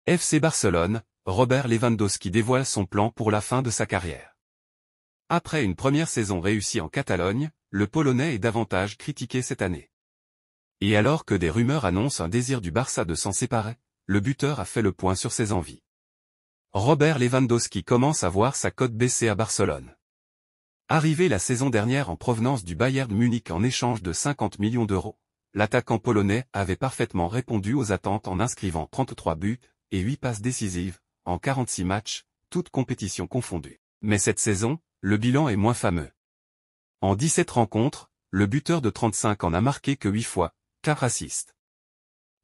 FC Barcelone, Robert Lewandowski dévoile son plan pour la fin de sa carrière. Après une première saison réussie en Catalogne, le Polonais est davantage critiqué cette année. Et alors que des rumeurs annoncent un désir du Barça de s'en séparer, le buteur a fait le point sur ses envies. Robert Lewandowski commence à voir sa cote baisser à Barcelone. Arrivé la saison dernière en provenance du Bayern Munich en échange de 50 millions d'euros, l'attaquant polonais avait parfaitement répondu aux attentes en inscrivant 33 buts et 8 passes décisives, en 46 matchs, toutes compétitions confondues. Mais cette saison, le bilan est moins fameux. En 17 rencontres, le buteur de 35 en a marqué que 8 fois, 4 assists.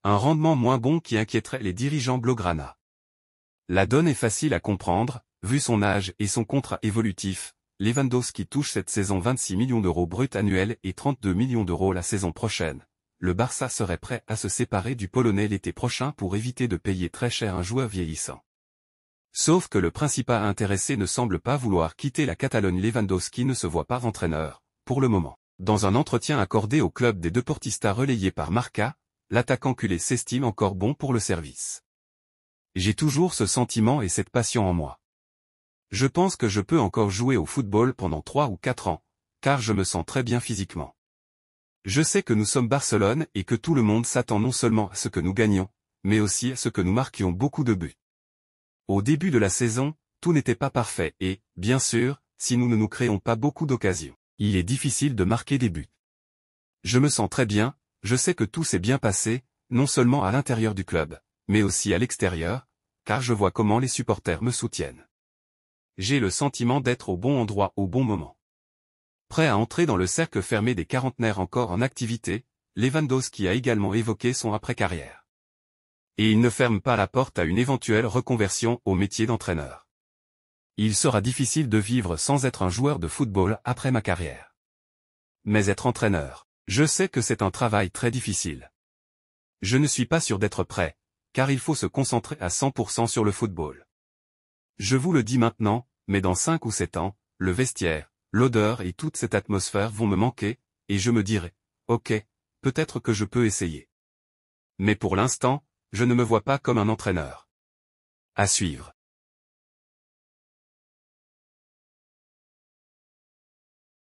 Un rendement moins bon qui inquiéterait les dirigeants blaugrana. La donne est facile à comprendre, vu son âge et son contrat évolutif. Lewandowski touche cette saison 26 millions d'euros bruts annuels et 32 millions d'euros la saison prochaine. Le Barça serait prêt à se séparer du Polonais l'été prochain pour éviter de payer très cher un joueur vieillissant. Sauf que le principal intéressé ne semble pas vouloir quitter la Catalogne. Lewandowski ne se voit pas entraîneur, pour le moment. Dans un entretien accordé au club des Deportistas relayé par Marca, l'attaquant culé s'estime encore bon pour le service. J'ai toujours ce sentiment et cette passion en moi. Je pense que je peux encore jouer au football pendant 3 ou 4 ans, car je me sens très bien physiquement. Je sais que nous sommes Barcelone et que tout le monde s'attend non seulement à ce que nous gagnions, mais aussi à ce que nous marquions beaucoup de buts. Au début de la saison, tout n'était pas parfait et, bien sûr, si nous ne nous créons pas beaucoup d'occasions, il est difficile de marquer des buts. Je me sens très bien, je sais que tout s'est bien passé, non seulement à l'intérieur du club, mais aussi à l'extérieur, car je vois comment les supporters me soutiennent. J'ai le sentiment d'être au bon endroit au bon moment. Prêt à entrer dans le cercle fermé des quarantenaires encore en activité, Lewandowski a également évoqué son après-carrière. Et il ne ferme pas la porte à une éventuelle reconversion au métier d'entraîneur. Il sera difficile de vivre sans être un joueur de football après ma carrière. Mais être entraîneur, je sais que c'est un travail très difficile. Je ne suis pas sûr d'être prêt, car il faut se concentrer à 100% sur le football. Je vous le dis maintenant, mais dans 5 ou 7 ans, le vestiaire, l'odeur et toute cette atmosphère vont me manquer, et je me dirai, ok, peut-être que je peux essayer. Mais pour l'instant, je ne me vois pas comme un entraîneur. À suivre.